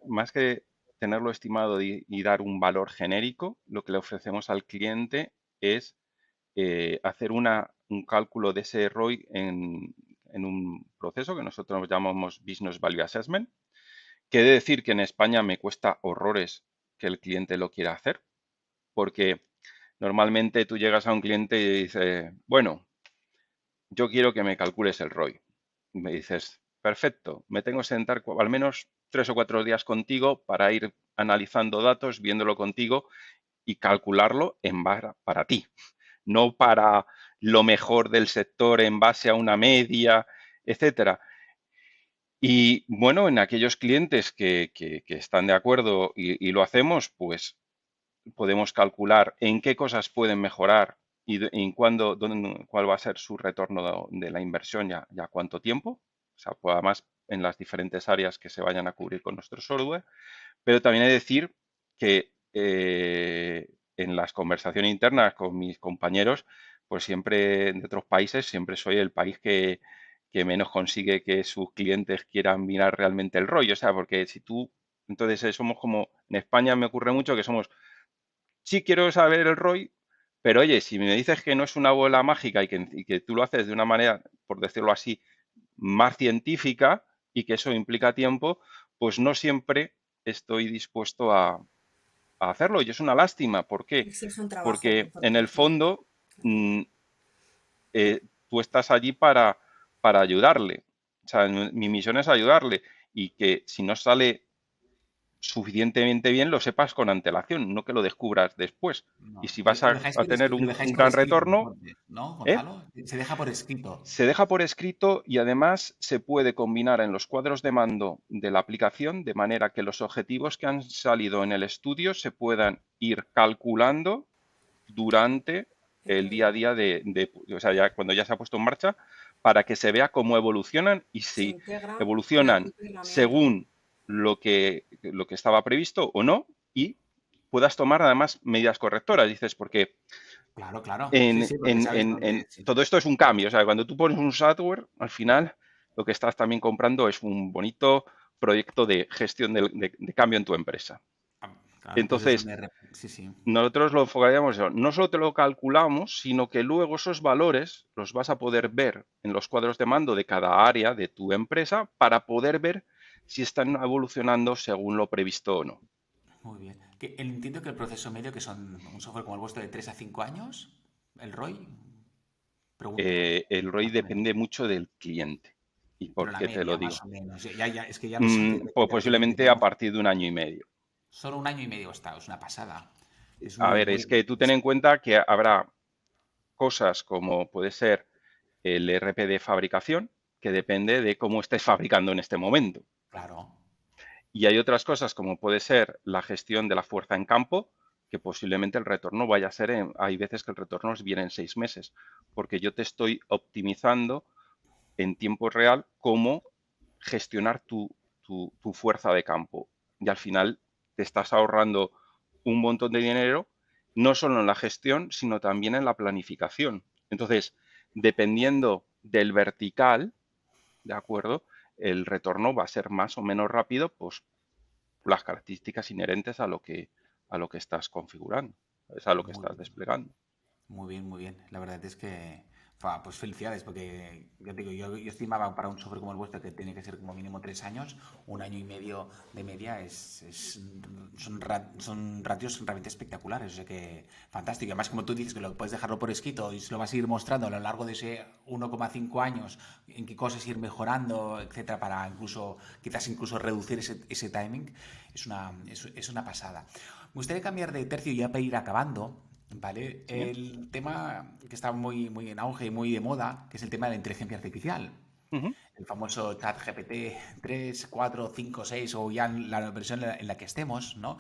más que tenerlo estimado y dar un valor genérico, lo que le ofrecemos al cliente es hacer un cálculo de ese ROI en un proceso que nosotros llamamos Business Value Assessment. Quiere decir que en España me cuesta horrores que el cliente lo quiera hacer, porque normalmente tú llegas a un cliente y dices, bueno, yo quiero que me calcules el ROI. Y me dices, perfecto, me tengo que sentar al menos 3 o 4 días contigo para ir analizando datos, viéndolo contigo y calcularlo para ti, no para lo mejor del sector en base a una media, etcétera. Y bueno, en aquellos clientes que están de acuerdo y lo hacemos, pues podemos calcular en qué cosas pueden mejorar en cuál va a ser su retorno de la inversión ya cuánto tiempo. O sea, pues además en las diferentes áreas que se vayan a cubrir con nuestro software. Pero también he de decir que en las conversaciones internas con mis compañeros, pues siempre de otros países, siempre soy el país que menos consigue que sus clientes quieran mirar realmente el rollo. O sea, porque si tú, entonces somos como, en España me ocurre mucho que somos, sí quiero saber el ROI, pero oye, si me dices que no es una bola mágica y que tú lo haces de una manera, por decirlo así, más científica y que eso implica tiempo, pues no siempre estoy dispuesto a hacerlo. Y es una lástima. ¿Por qué? Exige un trabajo Porque por en parte el del cliente. fondo mm, tú estás allí para ayudarle. O sea, mi misión es ayudarle y que si no sale suficientemente bien lo sepas con antelación, no que lo descubras después. Y No. si vas a tener Y lo un dejáis por gran escrito, retorno, ¿no, ¿eh? Gonzalo? Se deja por escrito. Se deja por escrito y además se puede combinar en los cuadros de mando de la aplicación de manera que los objetivos que han salido en el estudio se puedan ir calculando durante el día a día o sea, ya cuando ya se ha puesto en marcha, para que se vea cómo evolucionan y Se si integra en el evolucionan funcionamiento. según lo que estaba previsto o no, y puedas tomar además medidas correctoras. Dices, porque Claro, claro. Sí, en, sí, porque en- sabes en- dónde. en- Sí. todo esto es un cambio. O sea, cuando tú pones un software, al final lo que estás también comprando es un bonito proyecto de gestión de cambio en tu empresa. Ah, claro, entonces Entonces, sí, sí. nosotros lo enfocaríamos eso. No solo te lo calculamos, sino que luego esos valores los vas a poder ver en los cuadros de mando de cada área de tu empresa para poder ver si están evolucionando según lo previsto o no. Muy bien. Entiendo que el proceso medio, que son un software como el vuestro de 3 a 5 años, el ROI, pregunto, El ROI más o menos. depende mucho del cliente. ¿Y Pero por la qué te lo media, más digo? o menos. Es que ya no sé, Pues depende del cliente, posiblemente a ¿no? partir de 1 año y medio. Solo un año y medio está, es una pasada. Es A muy, ver, muy... es que tú ten en cuenta que habrá cosas como puede ser el RP de fabricación, que depende de cómo estés fabricando en este momento. Claro. Y hay otras cosas como puede ser la gestión de la fuerza en campo, que posiblemente el retorno vaya a ser hay veces que el retorno viene en 6 meses, porque yo te estoy optimizando en tiempo real cómo gestionar tu fuerza de campo. Y al final te estás ahorrando un montón de dinero, no solo en la gestión, sino también en la planificación. Entonces, dependiendo del vertical, ¿de acuerdo? El retorno va a ser más o menos rápido, pues las características inherentes a lo que estás configurando, es a lo que Muy estás bien. desplegando. Muy bien, muy bien. La verdad es que Pues felicidades, porque yo te digo, yo estimaba para un software como el vuestro que tiene que ser como mínimo 3 años, 1 año y medio de media, son ratios realmente espectaculares, o sea que fantástico. Además, como tú dices, que lo puedes dejarlo por escrito y se lo vas a ir mostrando a lo largo de ese 1,5 años, en qué cosas ir mejorando, etcétera, para quizás incluso reducir ese timing, es una pasada. Me gustaría cambiar de tercio ya para ir acabando. Vale, ¿Sí? el tema que está muy, muy en auge y muy de moda, que es el tema de la inteligencia artificial. Ujú. El famoso chat GPT 3, 4, 5, 6 o ya en la versión en la que estemos, ¿no?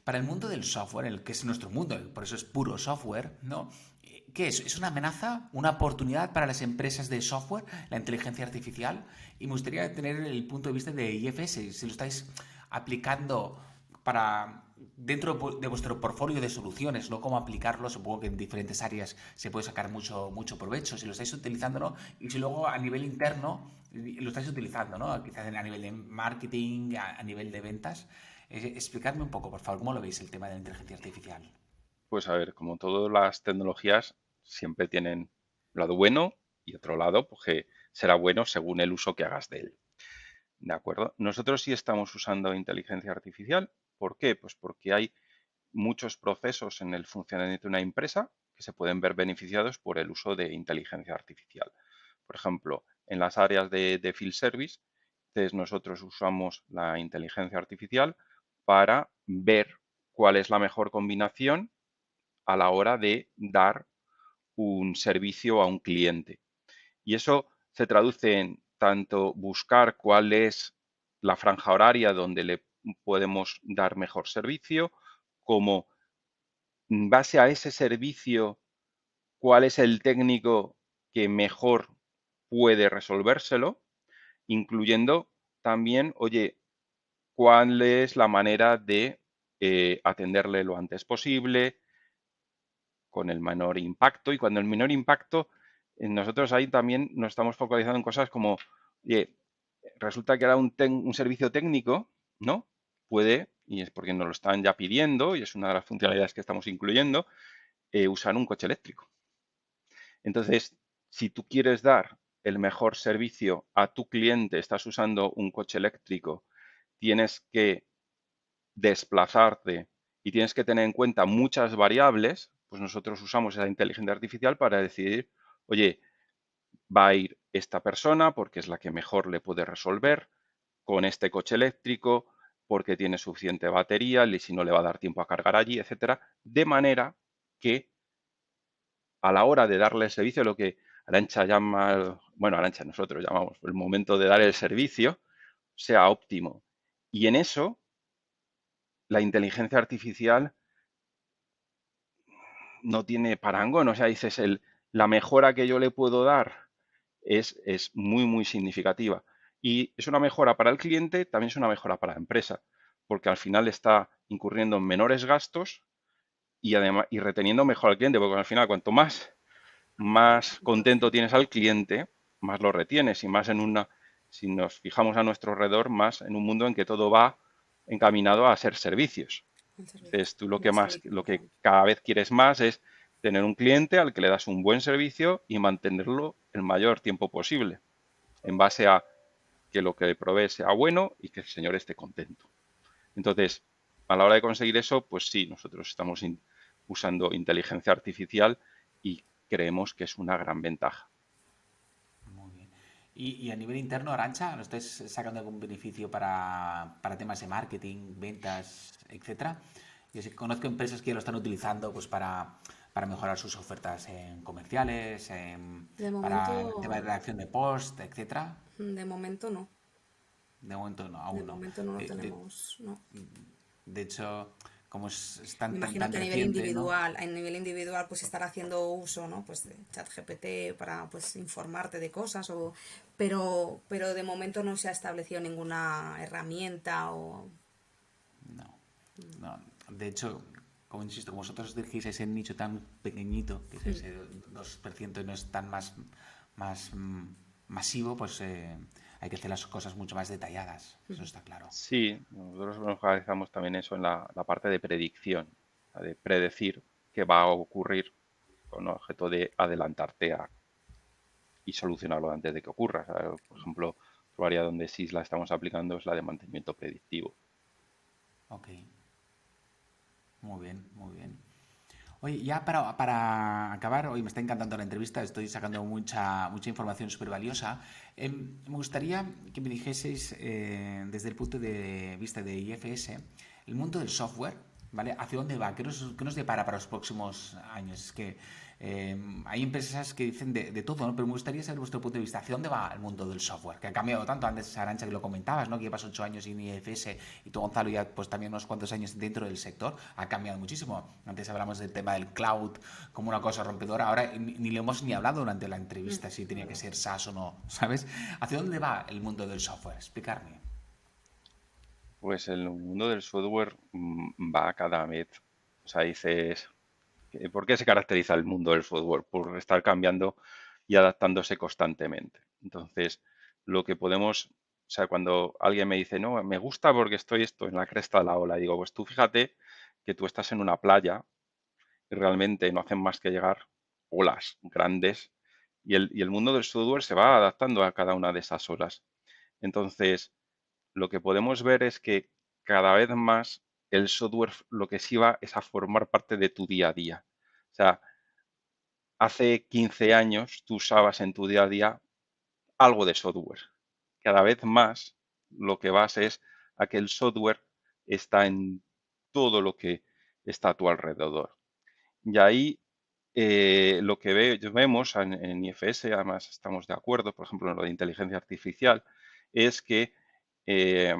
Para el mundo del software, el que es nuestro mundo, por eso es puro software, ¿no? ¿Qué es? ¿Es una amenaza? ¿Una oportunidad para las empresas de software, la inteligencia artificial? Y me gustaría tener el punto de vista de IFS, si lo estáis aplicando para dentro de vuestro portfolio de soluciones, ¿no? Cómo aplicarlo, supongo que en diferentes áreas se puede sacar mucho, mucho provecho, si lo estáis utilizando, ¿no? Y si luego a nivel interno lo estáis utilizando, ¿no? Quizás a nivel de marketing, a nivel de ventas. Explicadme un poco, por favor, ¿cómo lo veis el tema de la inteligencia artificial? Pues a ver, como todas las tecnologías, siempre tienen un lado bueno y otro lado, pues que será bueno según el uso que hagas de él. ¿De acuerdo? Nosotros sí estamos usando inteligencia artificial. ¿Por qué? Pues porque hay muchos procesos en el funcionamiento de una empresa que se pueden ver beneficiados por el uso de inteligencia artificial. Por ejemplo, en las áreas de field service, entonces nosotros usamos la inteligencia artificial para ver cuál es la mejor combinación a la hora de dar un servicio a un cliente. Y eso se traduce en tanto buscar cuál es la franja horaria donde le podemos dar mejor servicio, como en base a ese servicio, cuál es el técnico que mejor puede resolvérselo, incluyendo también, oye, cuál es la manera de atenderle lo antes posible, con el menor impacto. Y cuando el menor impacto, nosotros ahí también nos estamos focalizando en cosas como, oye, resulta que era un servicio técnico, ¿no? Puede, y es porque nos lo están ya pidiendo, y es una de las funcionalidades que estamos incluyendo, usar un coche eléctrico. Entonces, si tú quieres dar el mejor servicio a tu cliente, estás usando un coche eléctrico, tienes que desplazarte y tienes que tener en cuenta muchas variables, pues nosotros usamos esa inteligencia artificial para decidir, oye, va a ir esta persona porque es la que mejor le puede resolver con este coche eléctrico, porque tiene suficiente batería, y si no le va a dar tiempo a cargar allí, etcétera, de manera que a la hora de darle el servicio, lo que Arantxa llama, bueno, Arantxa nosotros llamamos el momento de dar el servicio, sea óptimo. Y en eso, la inteligencia artificial no tiene parangón. O sea, dices, la mejora que yo le puedo dar es muy, muy significativa. Y es una mejora para el cliente, también es una mejora para la empresa, porque al final está incurriendo en menores gastos y además y reteniendo mejor al cliente, porque al final cuanto más contento tienes al cliente, más lo retienes y más si nos fijamos a nuestro alrededor, más en un mundo en que todo va encaminado a ser servicios. El servicio. Entonces, tú El servicio, lo que perdón. cada vez quieres más es tener un cliente al que le das un buen servicio y mantenerlo el mayor tiempo posible, en base a que lo que le provees sea bueno y que el señor esté contento. Entonces, a la hora de conseguir eso, pues sí, nosotros estamos usando inteligencia artificial y creemos que es una gran ventaja. Muy bien. Y a nivel interno, Arancha, ¿no estáis sacando algún beneficio para temas de marketing, ventas, etcétera? Yo sí que conozco empresas que lo están utilizando pues para mejorar sus ofertas en comerciales, De para el tema de momento, redacción de post, etcétera. de momento no. De momento no, De aún no. momento no lo De, de- tenemos, no. de hecho, como es Me tan, tan, imagino tan que reciente, ¿no? a nivel individual, pues estar haciendo uso, ¿no? Pues de ChatGPT para pues informarte de cosas o pero de momento no se ha establecido ninguna herramienta o No, no. De hecho, como insisto, como vosotros dirigís ese nicho tan pequeñito, que es ese 2% y no es tan más masivo, pues hay que hacer las cosas mucho más detalladas. Eso está claro. Sí, nosotros nos focalizamos también eso en la parte de predicción, de predecir qué va a ocurrir con el objeto de adelantarte a y solucionarlo antes de que ocurra. O sea, por ejemplo, otro área donde sí la estamos aplicando es la de mantenimiento predictivo. Ok, muy bien, muy bien. Oye, ya para acabar, hoy me está encantando la entrevista, estoy sacando mucha información súper valiosa. Me gustaría que me dijeseis, desde el punto de vista de IFS, el mundo del software, ¿vale? ¿Hacia dónde va? ¿Qué nos depara para los próximos años? Es que hay empresas que dicen de todo, ¿no? Pero me gustaría saber vuestro punto de vista. ¿Hacia dónde va el mundo del software? Que ha cambiado tanto. Antes, Arantxa, que lo comentabas, ¿no? Que llevas 8 años en IFS y tú, Gonzalo, ya pues también unos cuantos años dentro del sector. Ha cambiado muchísimo. Antes hablamos del tema del cloud como una cosa rompedora. Ahora ni lo hemos ni hablado durante la entrevista, si tenía que ser SaaS o no, ¿sabes? ¿Hacia dónde va el mundo del software? Explicarme. Pues el mundo del software va cada vez. O sea, dices, ¿por qué se caracteriza el mundo del software? Por estar cambiando y adaptándose constantemente. Entonces, lo que podemos, o sea, cuando alguien me dice, no, me gusta porque esto en la cresta de la ola, digo, pues tú fíjate que tú estás en una playa y realmente no hacen más que llegar olas grandes y el mundo del software se va adaptando a cada una de esas olas. Entonces, lo que podemos ver es que cada vez más el software lo que sí va es a formar parte de tu día a día. O sea, hace 15 años tú usabas en tu día a día algo de software. Cada vez más lo que vas es a que el software está en todo lo que está a tu alrededor. Y ahí lo que vemos en IFS, además estamos de acuerdo, por ejemplo, en lo de inteligencia artificial, es que eh,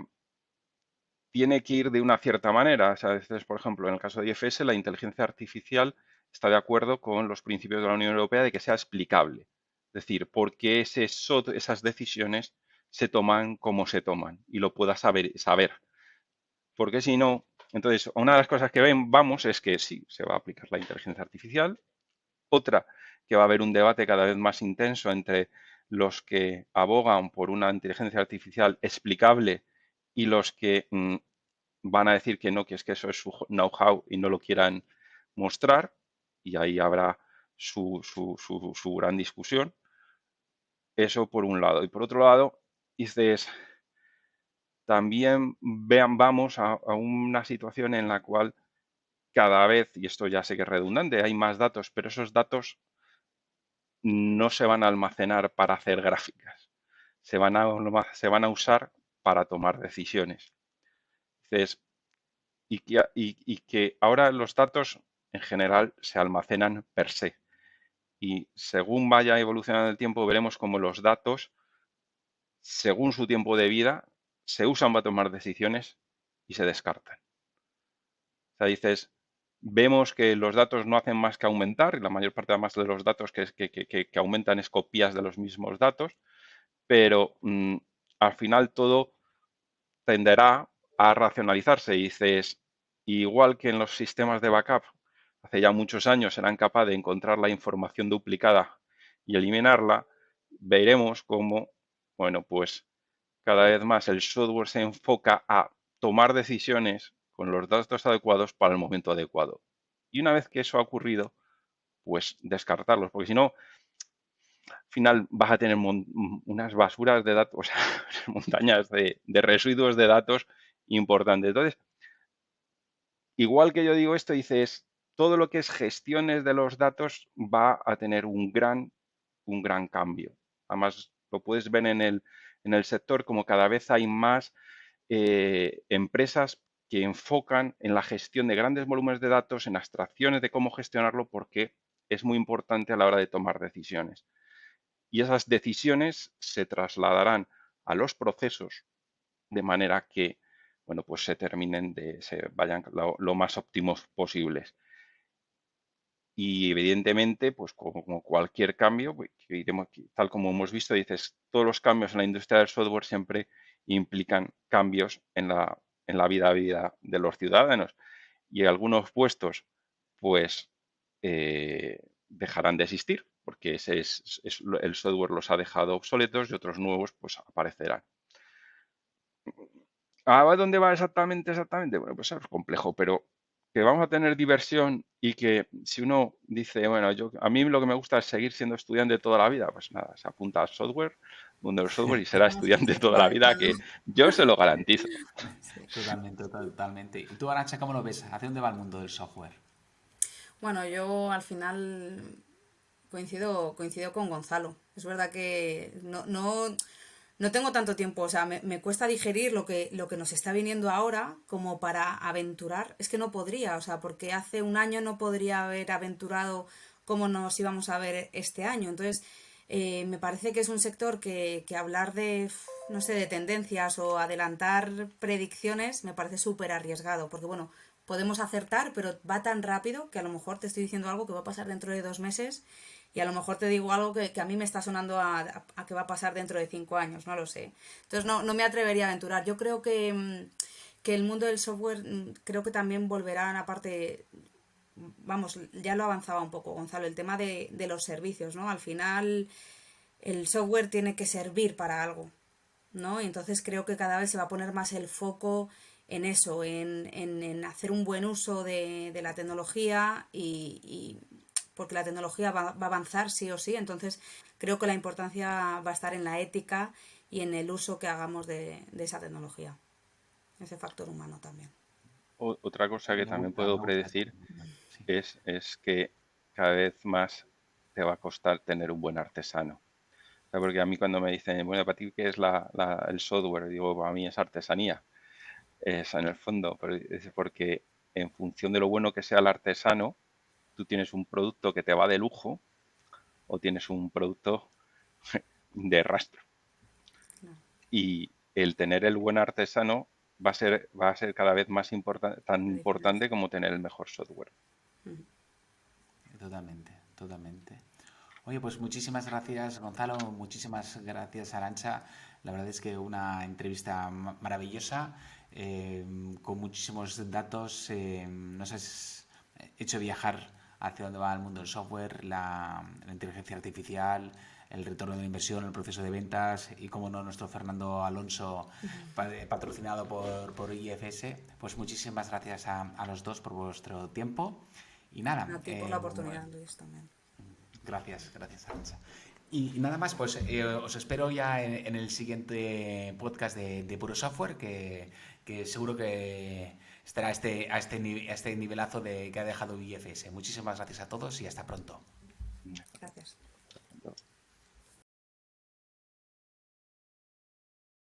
tiene que ir de una cierta manera. O sea, entonces, por ejemplo, en el caso de IFS, la inteligencia artificial está de acuerdo con los principios de la Unión Europea de que sea explicable. Es decir, por qué esas decisiones se toman como se toman y lo pueda saber. Porque si no, entonces, una de las cosas que vamos es que sí, se va a aplicar la inteligencia artificial. Otra, que va a haber un debate cada vez más intenso entre los que abogan por una inteligencia artificial explicable y los que van a decir que no, que es que eso es su know-how y no lo quieran mostrar, y ahí habrá su gran discusión. Eso por un lado. Y por otro lado, dices, también vamos a una situación en la cual cada vez, y esto ya sé que es redundante, hay más datos, pero esos datos no se van a almacenar para hacer gráficas, se van a usar para tomar decisiones. Entonces, y que ahora los datos en general se almacenan per se. Y según vaya evolucionando el tiempo, veremos cómo los datos, según su tiempo de vida, se usan para tomar decisiones y se descartan. O sea, dices, vemos que los datos no hacen más que aumentar, y la mayor parte además de los datos que aumentan es copias de los mismos datos, pero al final todo tenderá a racionalizarse. Y dices, igual que en los sistemas de backup, hace ya muchos años eran capaces de encontrar la información duplicada y eliminarla, veremos cómo, bueno, pues cada vez más el software se enfoca a tomar decisiones con los datos adecuados para el momento adecuado. Y una vez que eso ha ocurrido, pues descartarlos, porque si no, al final vas a tener unas basuras de datos, o sea, montañas de residuos de datos importantes. Entonces, igual que yo digo esto, dices, todo lo que es gestiones de los datos va a tener un gran cambio. Además, lo puedes ver en el sector como cada vez hay más empresas que enfocan en la gestión de grandes volúmenes de datos, en abstracciones de cómo gestionarlo, porque es muy importante a la hora de tomar decisiones. Y esas decisiones se trasladarán a los procesos de manera que, bueno, pues se vayan lo más óptimos posibles. Y evidentemente, pues como cualquier cambio, pues, tal como hemos visto, dices, todos los cambios en la industria del software siempre implican cambios en la vida de los ciudadanos. Y algunos puestos, pues, dejarán de existir, porque el software los ha dejado obsoletos y otros nuevos, pues, aparecerán. ¿A dónde va exactamente? Bueno, pues es complejo, pero que vamos a tener diversión y que si uno dice, bueno, a mí lo que me gusta es seguir siendo estudiante toda la vida, pues nada, se apunta al software, mundo del software y será Vamos a estudiante hacer toda la vida, todo. que yo se lo garantizo. Sí. Totalmente, totalmente. ¿Y tú, Arantxa, cómo lo ves? ¿Hacia dónde va el mundo del software? Bueno, yo al final coincido con Gonzalo. Es verdad que no tengo tanto tiempo, o sea, me cuesta digerir lo que nos está viniendo ahora como para aventurar. Es que no podría, o sea, porque hace un año no podría haber aventurado cómo nos íbamos a ver este año. Entonces, me parece que es un sector que hablar de, no sé, de tendencias o adelantar predicciones me parece súper arriesgado, porque bueno, podemos acertar, pero va tan rápido que a lo mejor te estoy diciendo algo que va a pasar dentro de 2 meses y a lo mejor te digo algo que a mí me está sonando a que va a pasar dentro de 5 años, no lo sé. Entonces no me atrevería a aventurar. Yo creo que el mundo del software creo que también volverá a parte, vamos, ya lo avanzaba un poco Gonzalo, el tema de los servicios, ¿no? Al final el software tiene que servir para algo, ¿no? Y entonces creo que cada vez se va a poner más el foco en eso, en hacer un buen uso de la tecnología y porque la tecnología va a avanzar sí o sí, entonces creo que la importancia va a estar en la ética y en el uso que hagamos de esa tecnología, ese factor humano también. Otra cosa que también puedo Me gusta esto. predecir Sí. es que cada vez más te va a costar tener un buen artesano. O sea, porque a mí cuando me dicen, bueno, ¿para ti qué es el software? Digo, para mí es artesanía. Es en el fondo, pero es porque en función de lo bueno que sea el artesano, tú tienes un producto que te va de lujo o tienes un producto de rastro. Claro. Y el tener el buen artesano va a ser cada vez más tan La diferencia. importante como tener el mejor software. Ujú. Totalmente, totalmente. Oye, pues muchísimas gracias, Gonzalo, muchísimas gracias, Arantxa. La verdad es que una entrevista maravillosa, con muchísimos datos. Nos has hecho viajar hacia dónde va el mundo del software, la inteligencia artificial, el retorno de la inversión, el proceso de ventas y, como no, nuestro Fernando Alonso, patrocinado por IFS. Pues muchísimas gracias a los dos por vuestro tiempo. Y nada, A ti por la oportunidad, Luis, también. gracias, gracias, Arantxa. Y nada más, pues os espero ya en el siguiente podcast de Puro Software, que seguro que estará a este nivelazo que ha dejado IFS. Muchísimas gracias a todos y hasta pronto.